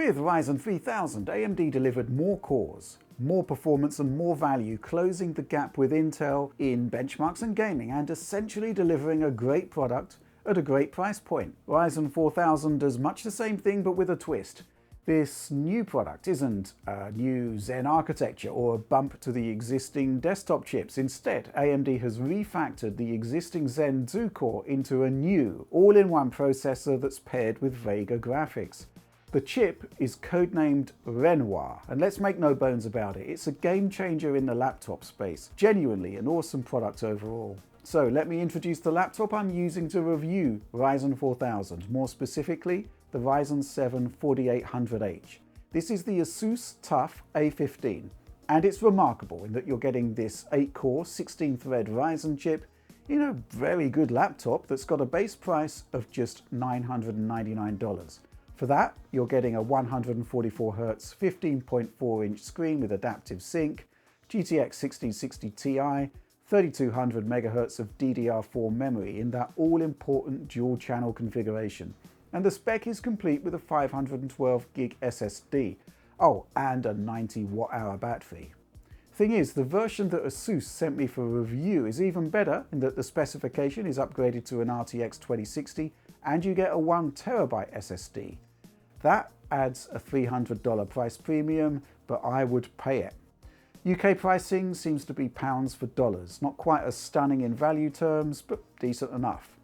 With Ryzen 3000, AMD delivered more cores, more performance and more value, closing the gap with Intel in benchmarks and gaming and essentially delivering a great product at a great price point. Ryzen 4000 does much the same thing but with a twist. This new product isn't a new Zen architecture or a bump to the existing desktop chips. Instead, AMD has refactored the existing Zen 2 core into a new all-in-one processor that's paired with Vega graphics. The chip is codenamed Renoir, and let's make no bones about it, it's a game changer in the laptop space. Genuinely an awesome product overall. So let me introduce the laptop I'm using to review Ryzen 4000, more specifically the Ryzen 7 4800H. This is the Asus TUF A15, and it's remarkable in that you're getting this 8-core, 16-thread Ryzen chip in a very good laptop that's got a base price of just $999. For that, you're getting a 144Hz 15.4-inch screen with adaptive sync, GTX 1660 Ti, 3200 MHz of DDR4 memory in that all-important dual-channel configuration. And the spec is complete with a 512GB SSD. Oh, and a 90 watt-hour battery. Thing is, the version that Asus sent me for review is even better in that the specification is upgraded to an RTX 2060 and you get a 1TB SSD. That adds a $300 price premium, but I would pay it. UK pricing seems to be pounds for dollars, not quite as stunning in value terms, but decent enough.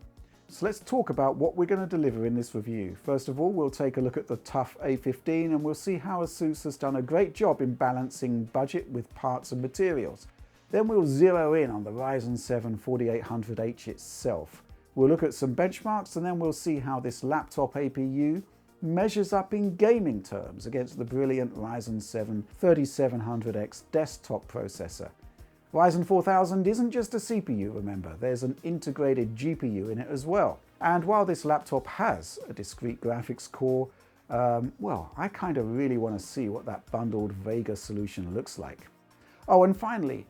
So let's talk about what we're going to deliver in this review. First of all, we'll take a look at the TUF A15 and we'll see how Asus has done a great job in balancing budget with parts and materials. Then we'll zero in on the Ryzen 7 4800H itself. We'll look at some benchmarks and then we'll see how this laptop APU measures up in gaming terms against the brilliant Ryzen 7 3700X desktop processor. Ryzen 4000 isn't just a CPU, remember, there's an integrated GPU in it as well. And while this laptop has a discrete graphics core, well, I kind of really want to see what that bundled Vega solution looks like. Oh, and finally,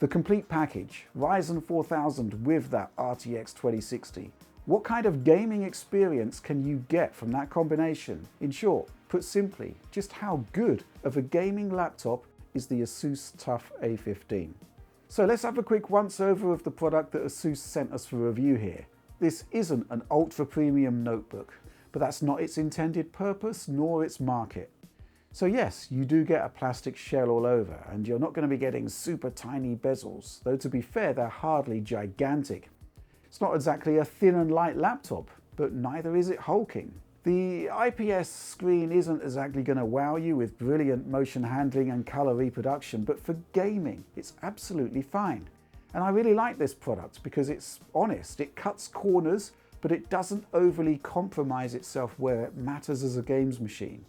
the complete package, Ryzen 4000 with that RTX 2060. What kind of gaming experience can you get from that combination? In short, put simply, just how good of a gaming laptop is the Asus TUF A15? So let's have a quick once-over of the product that Asus sent us for review here. This isn't an ultra-premium notebook, but that's not its intended purpose nor its market. So yes, you do get a plastic shell all over, and you're not going to be getting super tiny bezels, though to be fair, they're hardly gigantic. It's not exactly a thin and light laptop, but neither is it hulking. The IPS screen isn't exactly going to wow you with brilliant motion handling and color reproduction, but for gaming, it's absolutely fine. And I really like this product because it's honest, it cuts corners, but it doesn't overly compromise itself where it matters as a games machine.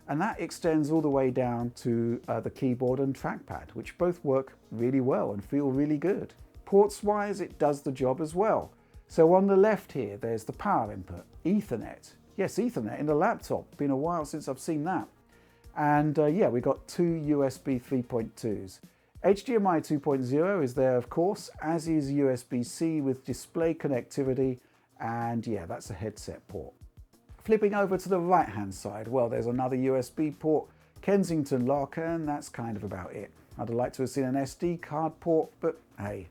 And that extends all the way down to the keyboard and trackpad, which both work really well and feel really good. Ports-wise, it does the job as well. So on the left here, there's the power input, Ethernet. Yes, Ethernet in the laptop. Been a while since I've seen that. And yeah, we got two USB 3.2s. HDMI 2.0 is there, of course, as is USB-C with display connectivity. And yeah, that's a headset port. Flipping over to the right-hand side, well, there's another USB port, Kensington lock, and that's kind of about it. I'd have liked to have seen an SD card port, but hey.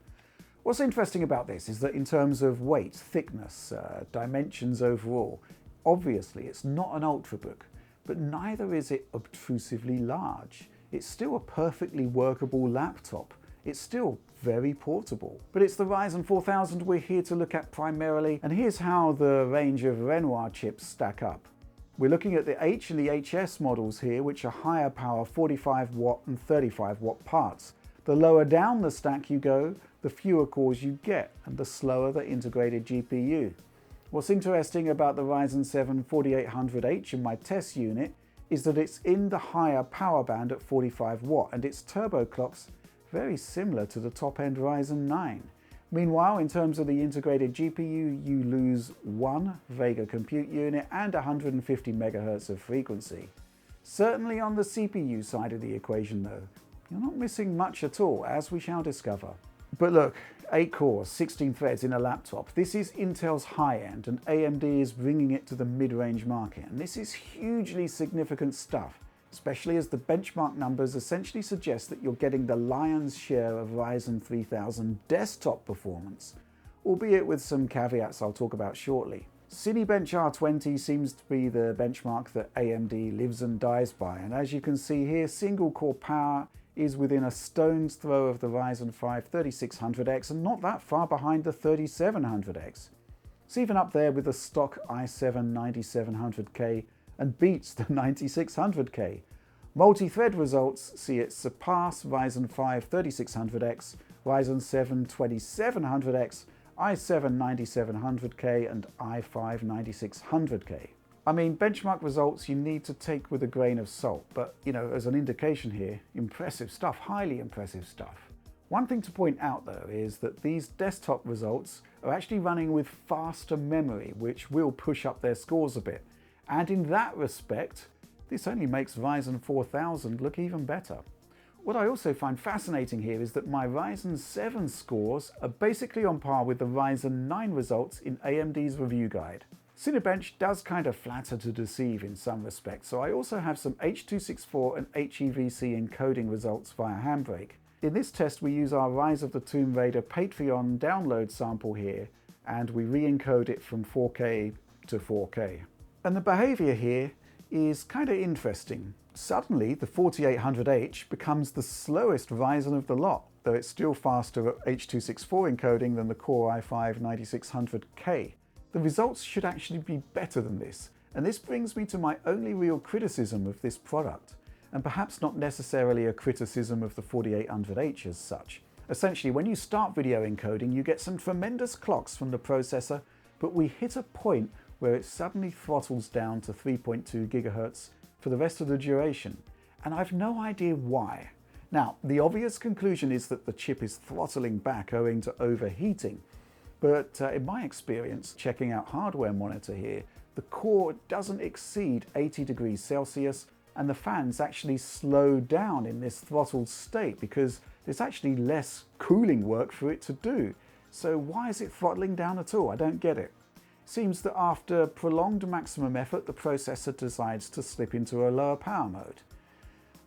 What's interesting about this is that in terms of weight, thickness, dimensions overall, obviously it's not an ultrabook, but neither is it obtrusively large. It's still a perfectly workable laptop. It's still very portable. But it's the Ryzen 4000 we're here to look at primarily, and here's how the range of Renoir chips stack up. We're looking at the H and the HS models here, which are higher power 45 watt and 35 watt parts. The lower down the stack you go, the fewer cores you get, and the slower the integrated GPU. What's interesting about the Ryzen 7 4800H in my test unit is that it's in the higher power band at 45 watt, and its turbo clock's very similar to the top-end Ryzen 9. Meanwhile, in terms of the integrated GPU, you lose one Vega compute unit and 150 MHz of frequency. Certainly on the CPU side of the equation though, you're not missing much at all, as we shall discover. But look, 8 cores, 16 threads in a laptop. This is Intel's high-end, and AMD is bringing it to the mid-range market. And this is hugely significant stuff, especially as the benchmark numbers essentially suggest that you're getting the lion's share of Ryzen 3000 desktop performance, albeit with some caveats I'll talk about shortly. Cinebench R20 seems to be the benchmark that AMD lives and dies by, and as you can see here, single core power is within a stone's throw of the Ryzen 5 3600X and not that far behind the 3700X. It's even up there with the stock i7 9700K and beats the 9600K. Multi-thread results see it surpass Ryzen 5 3600X, Ryzen 7 2700X, i7 9700K and i5 9600K. I mean, benchmark results you need to take with a grain of salt, but, you know, as an indication here, impressive stuff, highly impressive stuff. One thing to point out though is that these desktop results are actually running with faster memory, which will push up their scores a bit. And in that respect, this only makes Ryzen 4000 look even better. What I also find fascinating here is that my Ryzen 7 scores are basically on par with the Ryzen 9 results in AMD's review guide. Cinebench does kind of flatter to deceive in some respects, so I also have some H.264 and HEVC encoding results via Handbrake. In this test we use our Rise of the Tomb Raider Patreon download sample here, and we re-encode it from 4K to 4K. And the behaviour here is kind of interesting. Suddenly the 4800H becomes the slowest Ryzen of the lot, though it's still faster at H.264 encoding than the Core i5 9600K. The results should actually be better than this, and this brings me to my only real criticism of this product, and perhaps not necessarily a criticism of the 4800H as such. Essentially, when you start video encoding, you get some tremendous clocks from the processor, but we hit a point where it suddenly throttles down to 3.2 GHz for the rest of the duration, and I've no idea why. Now, the obvious conclusion is that the chip is throttling back owing to overheating, but in my experience, checking out Hardware Monitor here, the core doesn't exceed 80 degrees Celsius, and the fans actually slow down in this throttled state because there's actually less cooling work for it to do. So why is it throttling down at all? I don't get it. Seems that after prolonged maximum effort, the processor decides to slip into a lower power mode.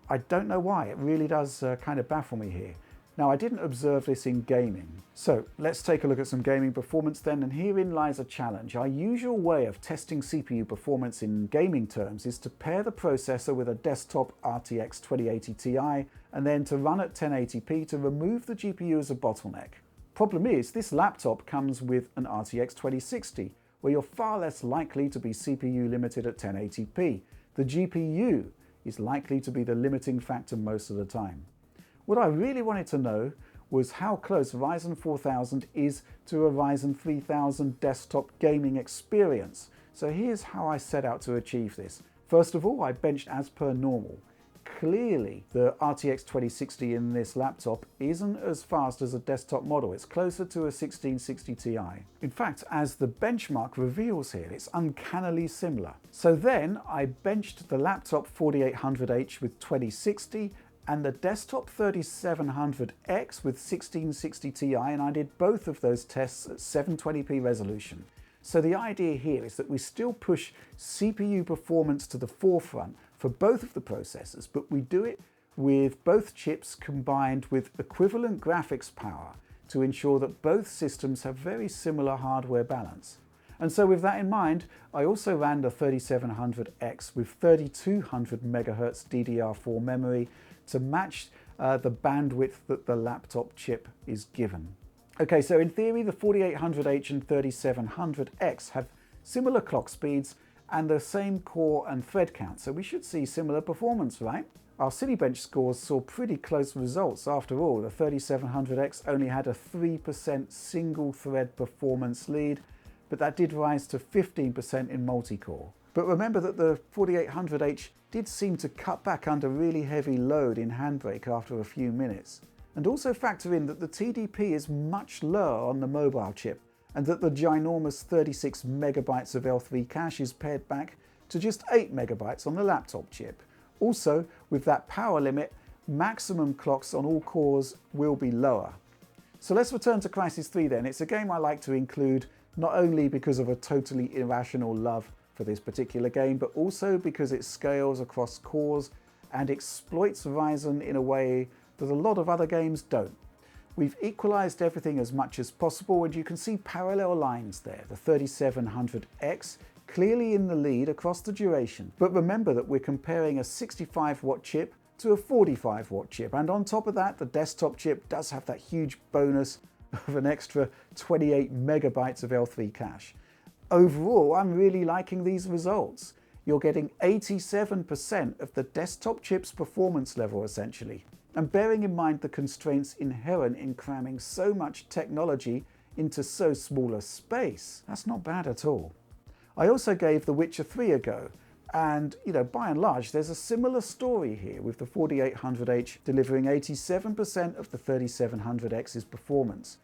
I don't know why, it really does kind of baffle me here. Now, I didn't observe this in gaming. So let's take a look at some gaming performance then, and herein lies a challenge. Our usual way of testing CPU performance in gaming terms is to pair the processor with a desktop RTX 2080 Ti and then to run at 1080p to remove the GPU as a bottleneck. Problem is, this laptop comes with an RTX 2060, where you're far less likely to be CPU limited at 1080p. The GPU is likely to be the limiting factor most of the time. What I really wanted to know was how close Ryzen 4000 is to a Ryzen 3000 desktop gaming experience. So here's how I set out to achieve this. First of all, I benched as per normal. Clearly, the RTX 2060 in this laptop isn't as fast as a desktop model. It's closer to a 1660 Ti. In fact, as the benchmark reveals here, it's uncannily similar. So then I benched the laptop 4800H with 2060 and the desktop 3700X with 1660 Ti, and I did both of those tests at 720p resolution. So the idea here is that we still push CPU performance to the forefront for both of the processors, but we do it with both chips combined with equivalent graphics power to ensure that both systems have very similar hardware balance. And so with that in mind, I also ran the 3700X with 3200 MHz DDR4 memory to match the bandwidth that the laptop chip is given. Okay, so in theory, the 4800H and 3700X have similar clock speeds and the same core and thread count, so we should see similar performance, right? Our Cinebench scores saw pretty close results. After all, the 3700X only had a 3% single thread performance lead, but that did rise to 15% in multi-core. But remember that the 4800H did seem to cut back under really heavy load in Handbrake after a few minutes. And also factor in that the TDP is much lower on the mobile chip, and that the ginormous 36 megabytes of L3 cache is pared back to just 8 megabytes on the laptop chip. Also, with that power limit, maximum clocks on all cores will be lower. So let's return to Crysis 3 then. It's a game I like to include not only because of a totally irrational love for this particular game, but also because it scales across cores and exploits Ryzen in a way that a lot of other games don't. We've equalized everything as much as possible, and you can see parallel lines there. The 3700X clearly in the lead across the duration. But remember that we're comparing a 65-watt chip to a 45-watt chip, and on top of that, the desktop chip does have that huge bonus of an extra 28 megabytes of L3 cache. Overall, I'm really liking these results. You're getting 87% of the desktop chip's performance level, essentially. And bearing in mind the constraints inherent in cramming so much technology into so small a space, that's not bad at all. I also gave The Witcher 3 a go, and by and large there's a similar story here, with the 4800H delivering 87% of the 3700X's performance.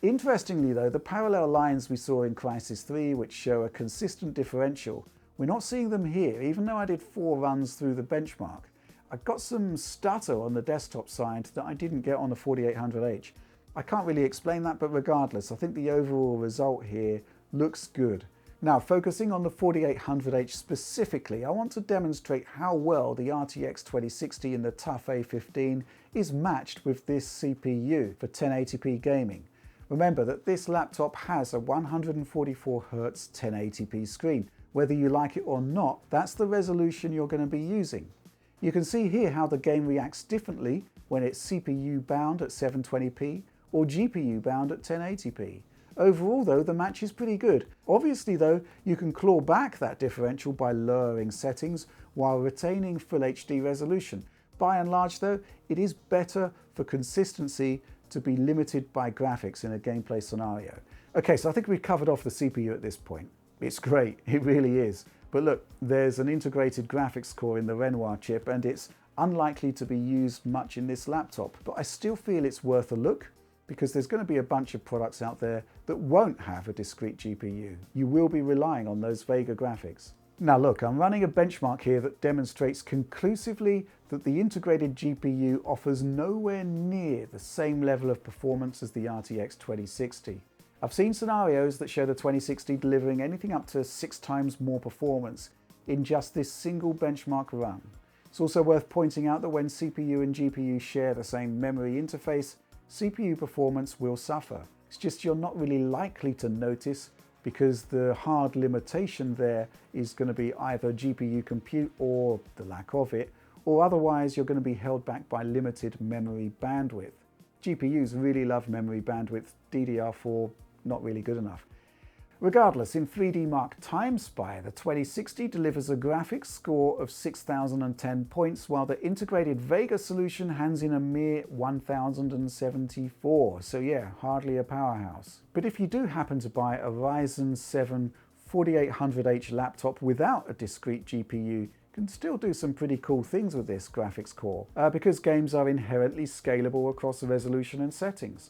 Interestingly though, the parallel lines we saw in Crysis 3, which show a consistent differential, we're not seeing them here, even though I did 4 runs through the benchmark. I got some stutter on the desktop side that I didn't get on the 4800H. I can't really explain that, but regardless, I think the overall result here looks good. Now, focusing on the 4800H specifically, I want to demonstrate how well the RTX 2060 in the TUF A15 is matched with this CPU for 1080p gaming. Remember that this laptop has a 144Hz 1080p screen. Whether you like it or not, that's the resolution you're going to be using. You can see here how the game reacts differently when it's CPU bound at 720p or GPU bound at 1080p. Overall though, the match is pretty good. Obviously though, you can claw back that differential by lowering settings while retaining full HD resolution. By and large though, it is better for consistency to be limited by graphics in a gameplay scenario. Okay, so I think we've covered off the CPU at this point. It's great, it really is. But look, there's an integrated graphics core in the Renoir chip, and it's unlikely to be used much in this laptop. But I still feel it's worth a look, because there's going to be a bunch of products out there that won't have a discrete GPU. You will be relying on those Vega graphics. Now look, I'm running a benchmark here that demonstrates conclusively that the integrated GPU offers nowhere near the same level of performance as the RTX 2060. I've seen scenarios that show the 2060 delivering anything up to 6 times more performance in just this single benchmark run. It's also worth pointing out that when CPU and GPU share the same memory interface, CPU performance will suffer. It's just you're not really likely to notice, because the hard limitation there is going to be either GPU compute or the lack of it, or otherwise you're going to be held back by limited memory bandwidth. GPUs really love memory bandwidth, DDR4 not really good enough. Regardless, in 3D Mark Time Spy, the 2060 delivers a graphics score of 6,010 points, while the integrated Vega solution hands in a mere 1,074. So yeah, hardly a powerhouse. But if you do happen to buy a Ryzen 7 4800H laptop without a discrete GPU, you can still do some pretty cool things with this graphics core, because games are inherently scalable across resolution and settings.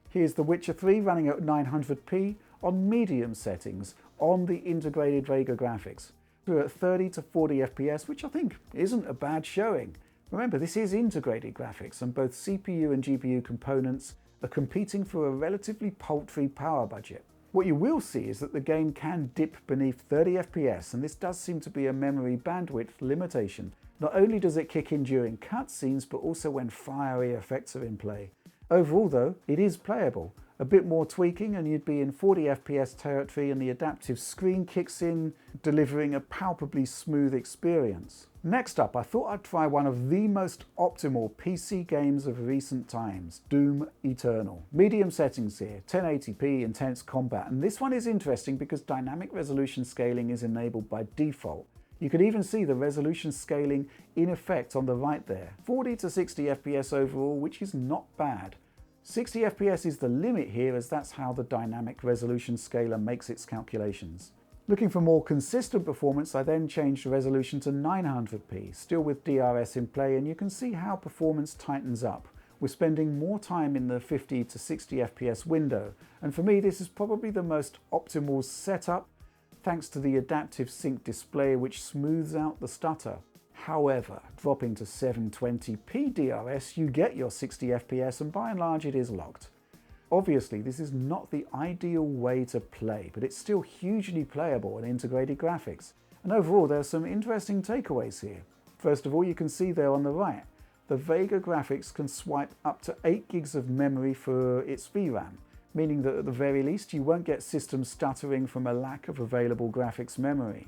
Here's The Witcher 3 running at 900p on medium settings on the integrated Vega graphics. We're at 30 to 40 FPS, which I think isn't a bad showing. Remember, this is integrated graphics, and both CPU and GPU components are competing for a relatively paltry power budget. What you will see is that the game can dip beneath 30 FPS, and this does seem to be a memory bandwidth limitation. Not only does it kick in during cutscenes, but also when fiery effects are in play. Overall though, it is playable. A bit more tweaking and you'd be in 40 FPS territory, and the adaptive screen kicks in, delivering a palpably smooth experience. Next up, I thought I'd try one of the most optimal PC games of recent times, Doom Eternal. Medium settings here, 1080p, intense combat, and this one is interesting because dynamic resolution scaling is enabled by default. You can even see the resolution scaling in effect on the right there. 40 to 60 FPS overall, which is not bad. 60 FPS is the limit here, as that's how the dynamic resolution scaler makes its calculations. Looking for more consistent performance, I then changed the resolution to 900p, still with DRS in play, and you can see how performance tightens up. We're spending more time in the 50 to 60 FPS window, and for me this is probably the most optimal setup, thanks to the adaptive sync display which smooths out the stutter. However, dropping to 720p DRS, you get your 60 FPS, and by and large it is locked. Obviously, this is not the ideal way to play, but it's still hugely playable in integrated graphics. And overall, there are some interesting takeaways here. First of all, you can see there on the right, the Vega graphics can swipe up to 8 gigs of memory for its VRAM, meaning that at the very least you won't get systems stuttering from a lack of available graphics memory.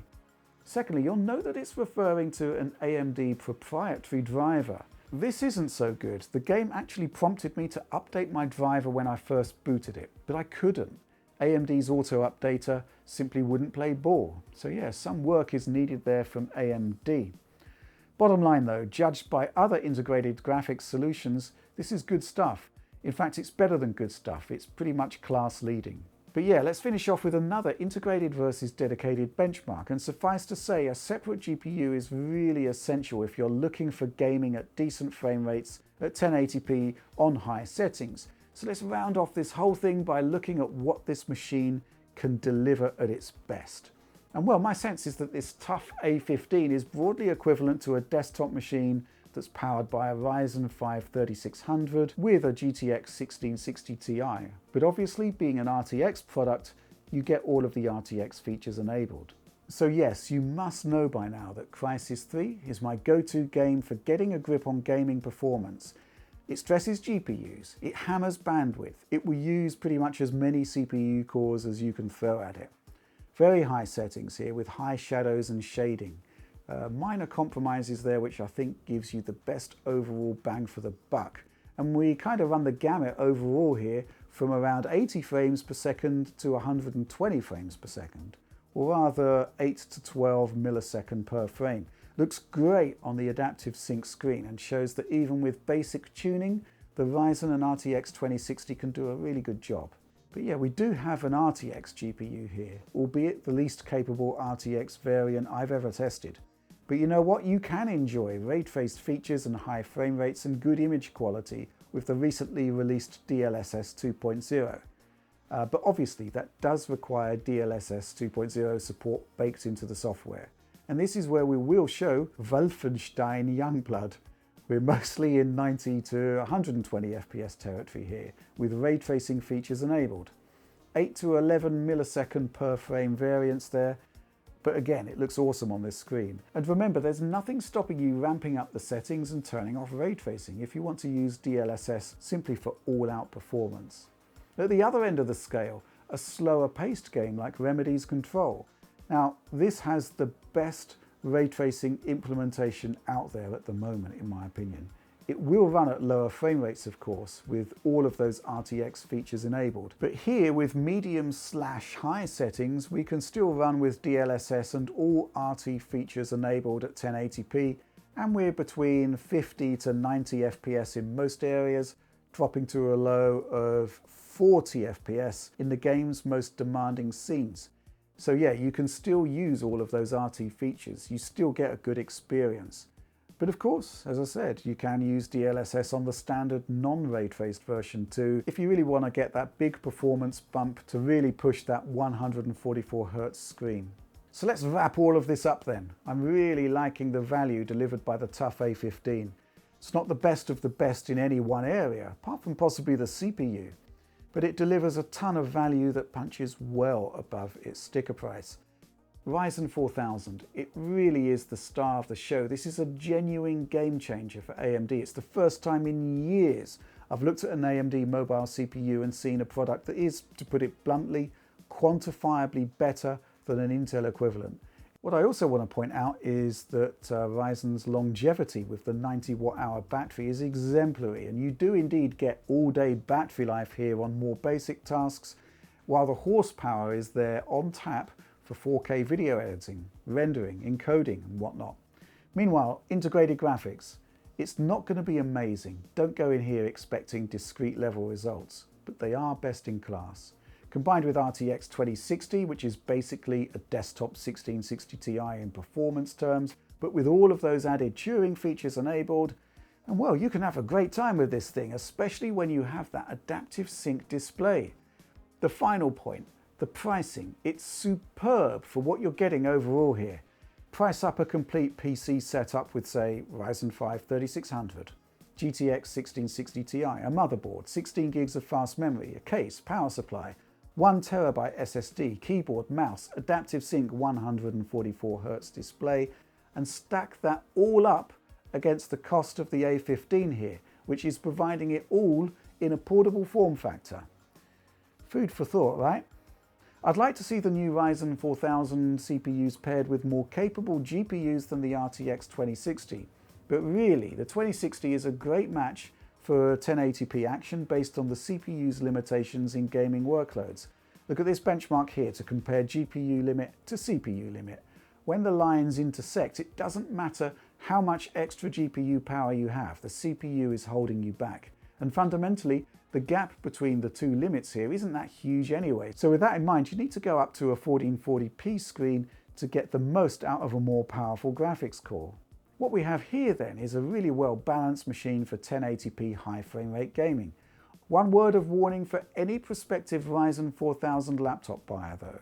Secondly, you'll note that it's referring to an AMD proprietary driver. This isn't so good. The game actually prompted me to update my driver when I first booted it, but I couldn't. AMD's auto updater simply wouldn't play ball. So yeah, some work is needed there from AMD. Bottom line though, judged by other integrated graphics solutions, this is good stuff. In fact, it's better than good stuff. It's pretty much class leading. But yeah, let's finish off with another integrated versus dedicated benchmark. And suffice to say, a separate GPU is really essential if you're looking for gaming at decent frame rates at 1080p on high settings. So let's round off this whole thing by looking at what this machine can deliver at its best. And well, my sense is that this TUF A15 is broadly equivalent to a desktop machine that's powered by a Ryzen 5 3600 with a GTX 1660 Ti. But obviously, being an RTX product, you get all of the RTX features enabled. So yes, you must know by now that Crysis 3 is my go-to game for getting a grip on gaming performance. It stresses GPUs, it hammers bandwidth, it will use pretty much as many CPU cores as you can throw at it. Very high settings here with high shadows and shading. Minor compromises there which I think gives you the best overall bang for the buck. And we kind of run the gamut overall here from around 80 frames per second to 120 frames per second, or rather 8 to 12 millisecond per frame. Looks great on the adaptive sync screen and shows that even with basic tuning, the Ryzen and RTX 2060 can do a really good job. But yeah, we do have an RTX GPU here, albeit the least capable RTX variant I've ever tested. But you know what? You can enjoy ray-traced features and high frame rates and good image quality with the recently released DLSS 2.0. But obviously that does require DLSS 2.0 support baked into the software. And this is where we will show Wolfenstein Youngblood. We're mostly in 90 to 120 FPS territory here, with ray tracing features enabled. 8 to 11 millisecond per frame variance there, but again, it looks awesome on this screen. And remember, there's nothing stopping you ramping up the settings and turning off ray tracing if you want to use DLSS simply for all-out performance. At the other end of the scale, a slower paced game like Remedy's Control. Now, this has the best ray tracing implementation out there at the moment, in my opinion. It will run at lower frame rates, of course, with all of those RTX features enabled. But here, with medium/high settings, we can still run with DLSS and all RT features enabled at 1080p, and we're between 50 to 90 FPS in most areas, dropping to a low of 40 FPS in the game's most demanding scenes. So yeah, you can still use all of those RT features. You still get a good experience. But of course, as I said, you can use DLSS on the standard non-ray traced version too, if you really want to get that big performance bump to really push that 144Hz screen. So let's wrap all of this up then. I'm really liking the value delivered by the TUF A15. It's not the best of the best in any one area, apart from possibly the CPU. But it delivers a ton of value that punches well above its sticker price. Ryzen 4000, it really is the star of the show. This is a genuine game changer for AMD. It's the first time in years I've looked at an AMD mobile CPU and seen a product that is, to put it bluntly, quantifiably better than an Intel equivalent. What I also want to point out is that Ryzen's longevity with the 90 watt-hour battery is exemplary, and you do indeed get all-day battery life here on more basic tasks, while the horsepower is there on tap for 4K video editing, rendering, encoding and whatnot. Meanwhile, integrated graphics. It's not going to be amazing. Don't go in here expecting discrete level results, but they are best in class. Combined with RTX 2060, which is basically a desktop 1660 Ti in performance terms, but with all of those added Turing features enabled, and well, you can have a great time with this thing, especially when you have that adaptive sync display. The final point, the pricing. It's superb for what you're getting overall here. Price up a complete PC setup with, say, Ryzen 5 3600. GTX 1660 Ti, a motherboard, 16 gigs of fast memory, a case, power supply, 1 TB SSD, keyboard, mouse, adaptive sync 144Hz display, and stack that all up against the cost of the A15 here, which is providing it all in a portable form factor. Food for thought, right? I'd like to see the new Ryzen 4000 CPUs paired with more capable GPUs than the RTX 2060, but really the 2060 is a great match for 1080p action based on the CPU's limitations in gaming workloads. Look at this benchmark here to compare GPU limit to CPU limit. When the lines intersect, it doesn't matter how much extra GPU power you have, the CPU is holding you back. And fundamentally, the gap between the two limits here isn't that huge anyway. So with that in mind, you need to go up to a 1440p screen to get the most out of a more powerful graphics core. What we have here then is a really well balanced machine for 1080p high frame rate gaming. One word of warning for any prospective Ryzen 4000 laptop buyer though.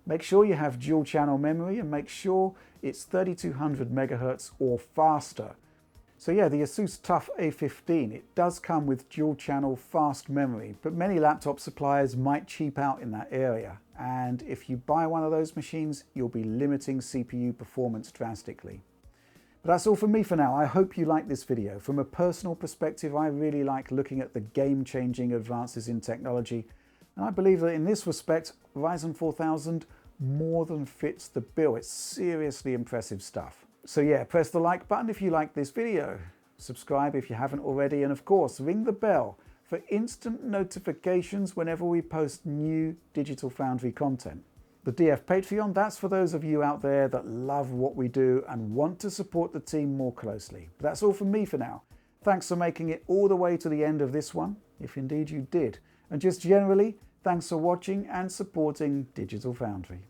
Make sure you have dual channel memory and make sure it's 3200 MHz or faster. So yeah, the Asus TUF A15, it does come with dual channel fast memory, but many laptop suppliers might cheap out in that area. And if you buy one of those machines, you'll be limiting CPU performance drastically. But that's all from me for now. I hope you liked this video. From a personal perspective, I really like looking at the game-changing advances in technology. And I believe that in this respect, Ryzen 4000 more than fits the bill. It's seriously impressive stuff. So yeah, press the like button if you like this video, subscribe if you haven't already, and of course ring the bell for instant notifications whenever we post new Digital Foundry content. The DF Patreon, that's for those of you out there that love what we do and want to support the team more closely. But that's all from me for now. Thanks for making it all the way to the end of this one, if indeed you did. And just generally, thanks for watching and supporting Digital Foundry.